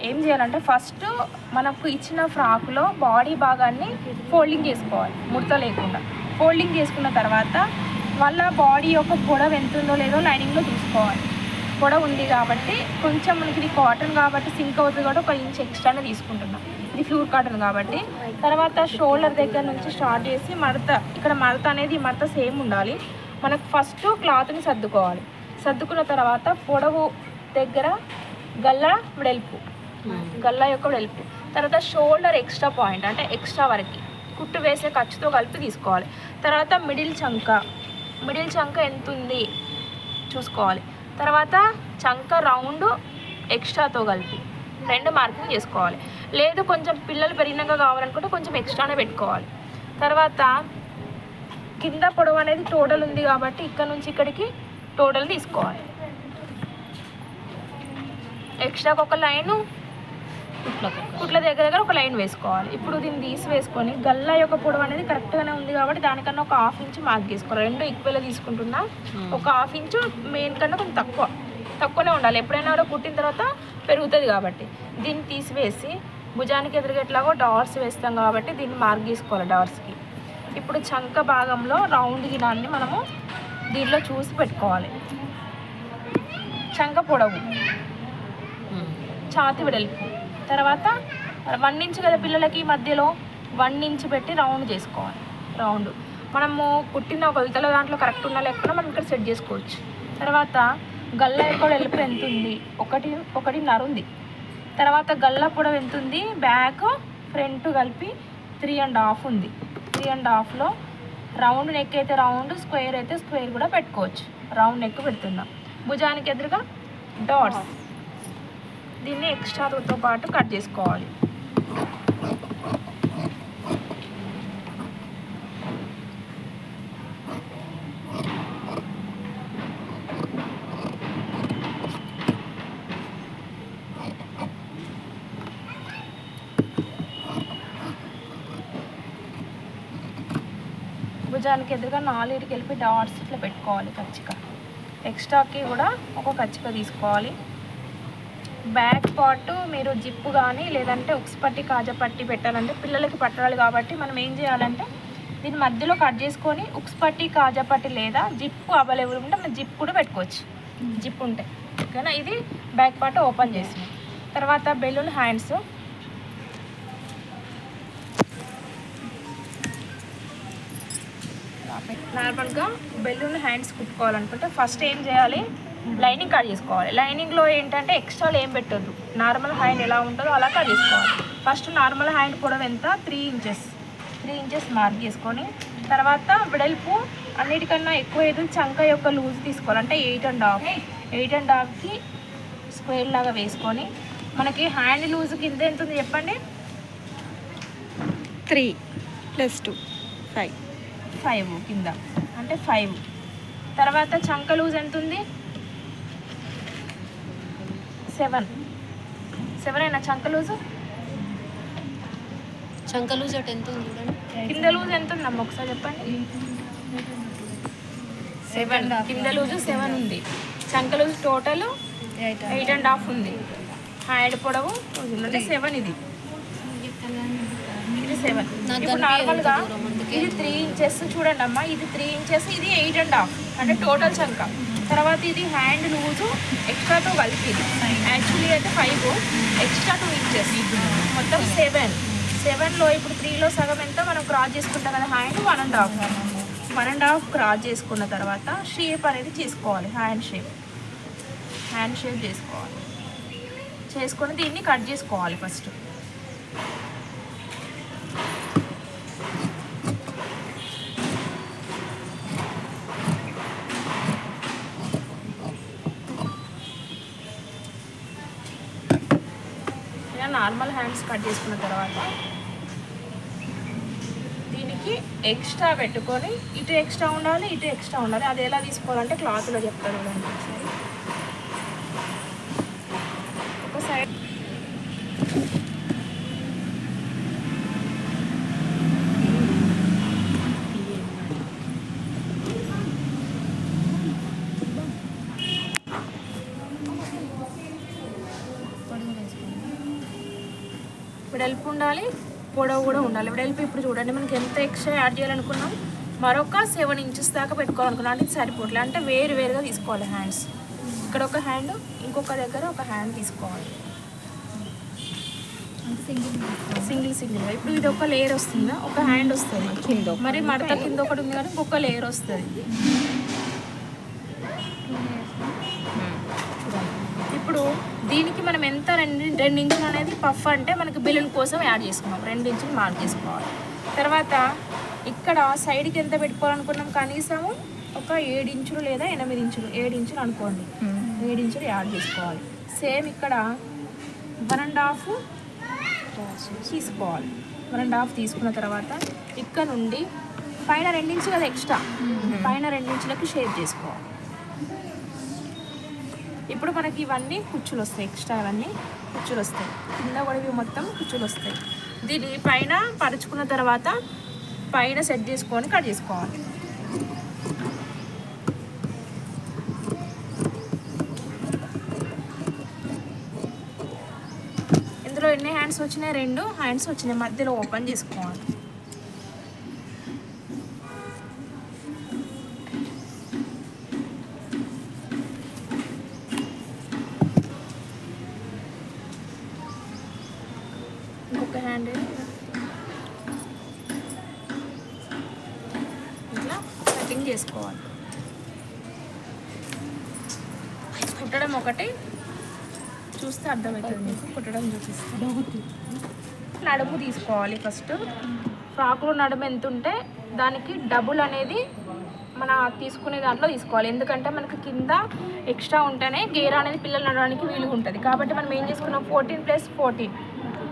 ఏం చేయాలంటే ఫస్ట్ మనకు ఇచ్చిన ఫ్రాక్లో బాడీ భాగాన్ని ఫోల్డింగ్ చేసుకోవాలి, ముడత లేకుండా. ఫోల్డింగ్ చేసుకున్న తర్వాత వాళ్ళ బాడీ యొక్క పొడవు ఎంత ఉందో లేదో లైనింగ్లో చూసుకోవాలి. పొడవు ఉంది కాబట్టి కొంచెం మనకి ఇది కాటన్ కాబట్టి సింక్ అవుతుంది కాబట్టి 1 ఇంచ్ ఎక్స్ట్రానే తీసుకుంటున్నాం. ఇది ప్యూర్ కాటన్ కాబట్టి. తర్వాత షోల్డర్ దగ్గర నుంచి స్టార్ట్ చేసి మడత, ఇక్కడ మడత అనేది మడత సేమ్ ఉండాలి. మనకు ఫస్ట్ క్లాత్ని సర్దుకోవాలి. సర్దుకున్న తర్వాత పొడవు దగ్గర గల్లా యొక్క వెడల్పు, తర్వాత షోల్డర్ ఎక్స్ట్రా పాయింట్ అంటే ఎక్స్ట్రా వరకు కుట్టు వేసే ఖర్చుతో కలిపి తీసుకోవాలి. తర్వాత మిడిల్ చంక ఎంత ఉంది చూసుకోవాలి. తర్వాత చంక రౌండ్ ఎక్స్ట్రాతో కలిపి 2 మార్కింగ్ చేసుకోవాలి. లేదు కొంచెం పిల్లలు పెరిగినాక కావాలనుకుంటే కొంచెం ఎక్స్ట్రానే పెట్టుకోవాలి. తర్వాత కింద పొడవు అనేది టోటల్ ఉంది కాబట్టి ఇక్కడ నుంచి ఇక్కడికి టోటల్ తీసుకోవాలి. ఎక్స్ట్రాకి ఒక లైను, కుట్ల దగ్గర 1 లైన్ వేసుకోవాలి. ఇప్పుడు దీన్ని తీసివేసుకొని గల్లా యొక్క పొడవు అనేది కరెక్ట్గానే ఉంది కాబట్టి దానికన్నా 1/2 ఇంచ్ మార్క్ చేసుకోవాలి. 2 ఈక్వల్గా తీసుకుంటున్నా. 1/2 ఇంచు మెయిన్ కన్నా కొంచెం తక్కువనే ఉండాలి. ఎప్పుడైనా కూడా కుట్టిన తర్వాత పెరుగుతుంది కాబట్టి. దీన్ని తీసివేసి భుజానికి ఎదురుగట్లాగో డాట్స్ వేస్తాం కాబట్టి దీన్ని మార్క్ చేసుకోవాలి డాట్స్కి. ఇప్పుడు చంక భాగంలో రౌండ్ గినాన్ని మనము దీనిలో చూసి పెట్టుకోవాలి. చంక పొడవు, ఛాతి వెడల్పు, తర్వాత 1 ఇంచ్ కదా పిల్లలకి మధ్యలో 1 ఇంచ్ పెట్టి రౌండ్ చేసుకోవాలి. రౌండ్ మనము కుట్టిన కొలతల దాంట్లో కరెక్ట్ ఉన్నా లేకపోయినా మనం ఇక్కడ సెట్ చేసుకోవచ్చు. తర్వాత గల్ల యొక్క వెడల్పు ఎంత ఉంది, 1.5 ఉంది. తర్వాత గల్ల పొడవు ఎంత ఉంది, బ్యాక్ ఫ్రంట్ కలిపి 3.5 ఉంది. 3.5లో రౌండ్ నెక్ అయితే రౌండ్, స్క్వేర్ అయితే స్క్వేర్ కూడా పెట్టుకోవచ్చు. రౌండ్ నెక్ పెడుతున్నాం. భుజానికి ఎదురుగా డాట్స్, దీన్ని ఎక్స్ట్రాతో పాటు కట్ చేసుకోవాలి. భుజానికి ఎదురుగా 4 కలిపి డాట్స్ ఇట్లా పెట్టుకోవాలి కచ్చిక. ఎక్స్ట్రాకి కూడా ఒక కచ్చిక తీసుకోవాలి. బ్యాక్ పార్ట్ మీరు జిప్పు కానీ లేదంటే ఉక్స్ పట్టి కాజా పట్టి పెట్టాలంటే పిల్లలకి పట్టాలి కాబట్టి మనం ఏం చేయాలంటే దీని మధ్యలో కట్ చేసుకొని ఉక్స్ పట్టి కాజా పట్టి లేదా జిప్పు అవైలబుల్ ఉంటే మనం జిప్ కూడా పెట్టుకోవచ్చు. జిప్ ఉంటే ఓకేనా. ఇది బ్యాక్ పార్ట్ ఓపెన్ చేసిన తర్వాత బెలూన్ హ్యాండ్స్. నార్మల్గా బెలూన్ హ్యాండ్స్ కుట్టుకోవాలనుకుంటే ఫస్ట్ ఏం చేయాలి, లైనింగ్ కట్ చేసుకోవాలి. లైనింగ్లో ఏంటంటే ఎక్స్ట్రాలు ఏం పెట్టొద్దు, నార్మల్ హ్యాండ్ ఎలా ఉంటుందో అలా కట్ చేసుకోవాలి. ఫస్ట్ నార్మల్ హ్యాండ్ పొడవు ఎంత, 3 ఇంచెస్ మార్క్ చేసుకొని తర్వాత వెడల్పు అన్నిటికన్నా ఎక్కువ ఏదో చంక యొక్క లూజ్ తీసుకోవాలి. అంటే 8.5కి స్క్వేర్ లాగా వేసుకొని మనకి హ్యాండ్ లూజ్ కింద ఎంత ఉంది చెప్పండి, 3 + 2 5 కింద అంటే 5. తర్వాత చంక లూజ్ ఎంత ఉంది, 7 అయినా చంక లూజు అటు ఎంత ఉంది చూడండి. కింద లూజ్ ఎంత ఉందమ్మా ఒకసారి చెప్పండి. 7 కింద లూజు 7 ఉంది. చంక లూజ్ టోటల్ 8.5 ఉంది. హ్యాండ్ పొడవు అంటే 7. ఇది 7. ఇప్పుడు నార్మల్గా ఇది 3 ఇంచెస్ చూడండి అమ్మా, ఇది 3 ఇంచెస్, ఇది 8.5 అంటే టోటల్ చంక. తర్వాత ఇది హ్యాండ్ లూజు ఎక్స్ట్రాతో కలిపి యాక్చువల్లీ అయితే 5 ఎక్స్ట్రా 2 ఇంచెస్ మొత్తం 7లో ఇప్పుడు 3లో సగం ఎంత మనం క్రాస్ చేసుకుంటాం కదా హ్యాండ్ 1.5 క్రాస్ చేసుకున్న తర్వాత షేప్ అనేది చేసుకోవాలి. హ్యాండ్ షేప్ చేసుకొని దీన్ని కట్ చేసుకోవాలి ఫస్ట్. నార్మల్ హ్యాండ్స్ కట్ చేసుకున్న తర్వాత దీనికి ఎక్స్ట్రా పెట్టుకొని ఇటు ఎక్స్ట్రా ఉండాలి, ఇటు ఎక్స్ట్రా ఉండాలి. అది ఎలా తీసుకోవాలంటే క్లాత్లో చెప్తారు చూడండి. ఒక సైడ్ వెడల్పు ఉండాలి, పొడవు కూడా ఉండాలి. వెడల్పు ఇప్పుడు చూడండి మనకి ఎంత ఎక్స్ట్రా యాడ్ చేయాలనుకున్నాం, మరొక 7 ఇంచెస్ దాకా పెట్టుకోవాలనుకున్నాం. అంటే ఇది సరిపోట్లే, అంటే వేరుగా తీసుకోవాలి హ్యాండ్స్. ఇక్కడ ఒక హ్యాండ్, ఇంకొక దగ్గర ఒక హ్యాండ్ తీసుకోవాలి, సింగిల్. ఇప్పుడు ఇది ఒక లేయర్ వస్తుందా, ఒక హ్యాండ్ వస్తుంది, మరి మడత కింద ఒకటి ఉంది కానీ ఇంకొక లేయర్ వస్తుంది. ఇప్పుడు దీనికి మనం ఎంత 2 ఇంచులు అనేది పఫ్ అంటే మనకి బిల్లుల కోసం యాడ్ చేసుకున్నాం, 2 ఇంచులు మార్క్ చేసుకోవాలి. తర్వాత ఇక్కడ సైడ్కి ఎంత పెట్టుకోవాలనుకున్నాం, కనీసము ఒక 7 ఇంచులు లేదా 8 ఇంచులు, 7 ఇంచులు అనుకోండి, 7 ఇంచులు యాడ్ చేసుకోవాలి. సేమ్ ఇక్కడ 1.5 తీసుకోవాలి. 1.5 తీసుకున్న తర్వాత ఇక్కడ నుండి పైన 2 ఇంచులు కదా ఎక్స్ట్రా, పైన 2 ఇంచులకి షేప్ చేసుకోవాలి. ఇప్పుడు మనకి ఇవన్నీ కుచ్చులు వస్తాయి, ఎక్స్ట్రా అవన్నీ కుచ్చులు వస్తాయి, కింద కూడా ఇవి మొత్తం కుచ్చులు వస్తాయి. దీన్ని పైన పరుచుకున్న తర్వాత పైన సెట్ చేసుకొని కట్ చేసుకోవాలి. ఇందులో ఎన్ని హ్యాండ్స్ వచ్చినాయి, 2 హ్యాండ్స్ వచ్చినాయి, మధ్యలో ఓపెన్ చేసుకోవాలి. ఇంకొక హ్యాండ్ ఇట్లా కటింగ్ చేసుకోవాలి. కుట్టడం ఒకటి చూస్తే అర్థమవుతుంది మీకు, కుట్టడం చూపిస్తే. నడుము తీసుకోవాలి ఫస్ట్. ఫ్రాకులో నడుము ఎంత ఉంటే దానికి డబుల్ అనేది మన తీసుకునే దాంట్లో తీసుకోవాలి. ఎందుకంటే మనకి కింద ఎక్స్ట్రా ఉంటేనే గేరా అనేది పిల్లలు నడవడానికి వీలుగా ఉంటుంది. కాబట్టి మనం ఏం చేసుకున్నాం, 14 + 14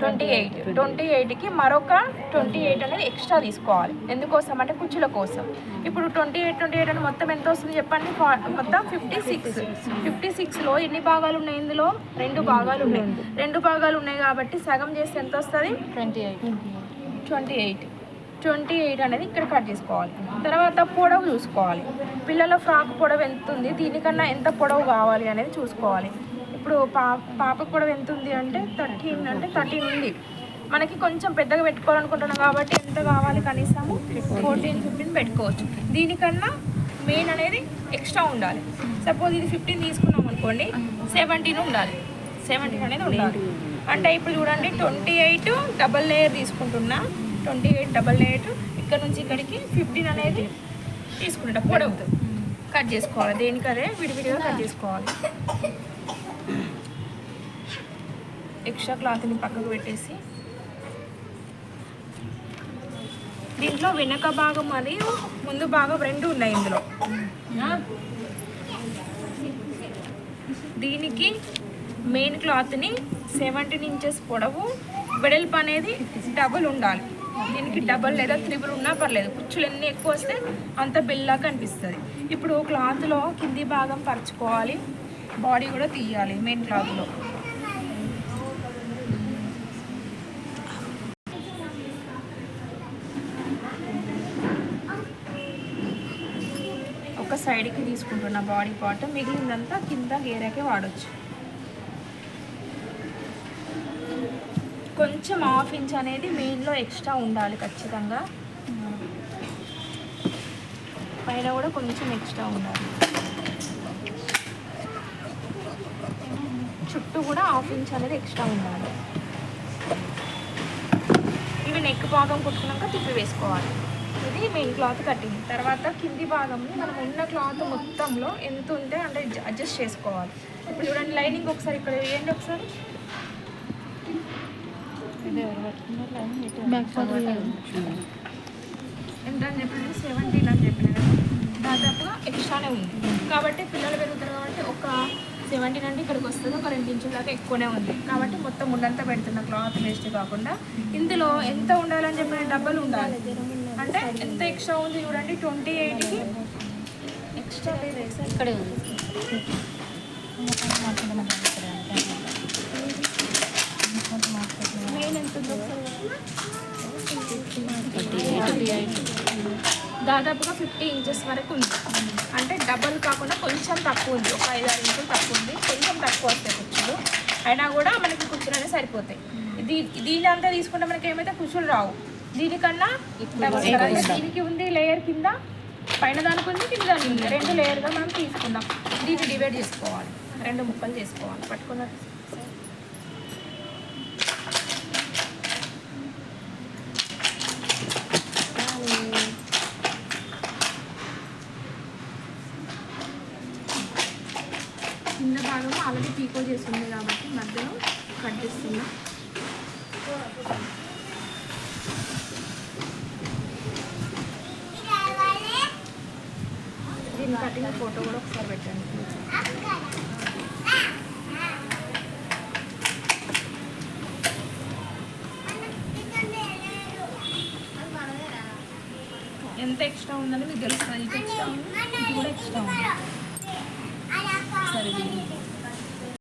28. 28కి మరొక 28 అనేది ఎక్స్ట్రా తీసుకోవాలి. ఎందుకోసం అంటే కుచ్చుల కోసం. ఇప్పుడు 28 అని మొత్తం ఎంత వస్తుంది చెప్పండి, మొత్తం 56. 56లో ఎన్ని భాగాలు ఉన్నాయి, ఇందులో 2 భాగాలు ఉన్నాయి. 2 భాగాలు ఉన్నాయి కాబట్టి సగం చేస్తే ఎంత వస్తుంది, 28. 28 అనేది ఇక్కడ కట్ చేసుకోవాలి. తర్వాత పొడవు చూసుకోవాలి, పిల్లల ఫ్రాక్ పొడవు ఎంత ఉంది, దీనికన్నా ఎంత పొడవు కావాలి అనేది చూసుకోవాలి. ఇప్పుడు పాప పొడవు ఎంత ఉంది అంటే 13 ఉంది. మనకి కొంచెం పెద్దగా పెట్టుకోవాలనుకుంటున్నాం కాబట్టి ఎంత కావాలి, కనీసము 14, 15 పెట్టుకోవచ్చు. దీనికన్నా మెయిన్ అనేది ఎక్స్ట్రా ఉండాలి. సపోజ్ ఇది 15 తీసుకున్నాం అనుకోండి, 17 ఉండాలి, 17 అనేది ఉండాలి. అంటే ఇప్పుడు చూడండి 28 డబల్ లేయర్ తీసుకుంటున్నా, 28 డబల్ లేయర్, ఇక్కడ నుంచి ఇక్కడికి 15 అనేది తీసుకుంటా. పొడవు కట్ చేసుకోవాలి, దేనికదే విడివిడిగా కట్ చేసుకోవాలి. ఎక్స్ట్రా క్లాత్ని పక్కకు పెట్టేసి దీంట్లో వెనక భాగం మరియు ముందు భాగం 2 ఉన్నాయి ఇందులో. దీనికి మెయిన్ క్లాత్ని 17 ఇంచెస్ పొడవు, వెడల్పు అనేది డబుల్ ఉండాలి. దీనికి డబల్ లేదా 3 ఉన్నా పర్లేదు, కుచ్చులు ఎన్ని ఎక్కువ వస్తే అంత బిల్లా కనిపిస్తుంది. ఇప్పుడు క్లాత్లో కింది భాగం పరుచుకోవాలి, బాడీ కూడా తీయాలి. మెయిన్ క్లాత్లో ఒక సైడ్కి తీసుకుంటున్న బాడీ పార్ట్, మిగిలిందంతా కింద గేరాకే వాడచ్చు. కొంచెం 1/2 ఇంచ్ అనేది మెయిన్లో ఎక్స్ట్రా ఉండాలి ఖచ్చితంగా, పైన కూడా కొంచెం ఎక్స్ట్రా ఉండాలి. చుట్టూ కూడా 1/2 ఇంచ్ అనేది ఎక్స్ట్రా ఉండాలి. ఇవి నెక్ భాగం కుట్టుకున్నాక తిప్పి వేసుకోవాలి. ఇది మెయిన్ క్లాత్ కటింగ్. తర్వాత కింది భాగంని మనం ఉన్న క్లాత్ మొత్తంలో ఎంత ఉంటే అంటే అడ్జస్ట్ చేసుకోవాలి. ఇప్పుడు చూడండి లైనింగ్ ఒకసారి ఇక్కడ వేయండి, ఒకసారి ఎంత అని చెప్పిన 17 అని చెప్పిన కదా, దాదాపుగా ఎక్స్ట్రానే ఉంది. కాబట్టి పిల్లలు పెరుగుతారు కాబట్టి ఒక 17 అంటే ఇక్కడికి వస్తుంది, ఒక 2 ఇంచుల దాకా ఎక్కువనే ఉంది. కాబట్టి మొత్తం ఉన్నంతా పెడుతున్న క్లాత్ వేస్ట్ కాకుండా. ఇందులో ఎంత ఉండాలని చెప్పిన డబ్బలు ఉండాలి. అంటే ఎంత ఎక్స్ట్రా ఉంది చూడండి, 28కి ఎక్స్ట్రా ఇక్కడే ఉంది. మెయిన్ ఎంత ఉందో దాదాపుగా 50 ఇంచెస్ వరకు ఉంది. అంటే డబల్ కాకుండా కొంచెం తక్కువ ఉంది, ఒక 5-6 ఇంచులు తక్కువ ఉంది. కొంచెం తక్కువ వస్తాయి కుచ్చులు, అయినా కూడా మనకి కుచ్చులు అనేవి సరిపోతాయి. దీని అంతా తీసుకుంటే మనకి ఏమైతే కుషులు రావు. దీనికన్నా దీనికి ఉంది లేయర్ కింద, పైన దానికి ఉంది, కింద దానికి ఉంది. 2 లేయర్గా మనం తీసుకుందాం. దీన్ని డివైడ్ చేసుకోవాలి, 2 ముక్కలు చేసుకోవాలి. పట్టుకున్న కింద భాగం ఆల్రెడీ పీకో చేస్తుంది కాబట్టి మధ్యలో కట్ చేస్తున్నా. దీన్ని కట్టిన ఫోటో కూడా ఒకసారి పెట్టండి. ఎంత ఎక్స్ట్రా ఉందని మీకు తెలుస్తుంది. ఇది ఎక్స్ట్రా ఉంది, ఇది కూడా ఎక్స్ట్రా ఉంది.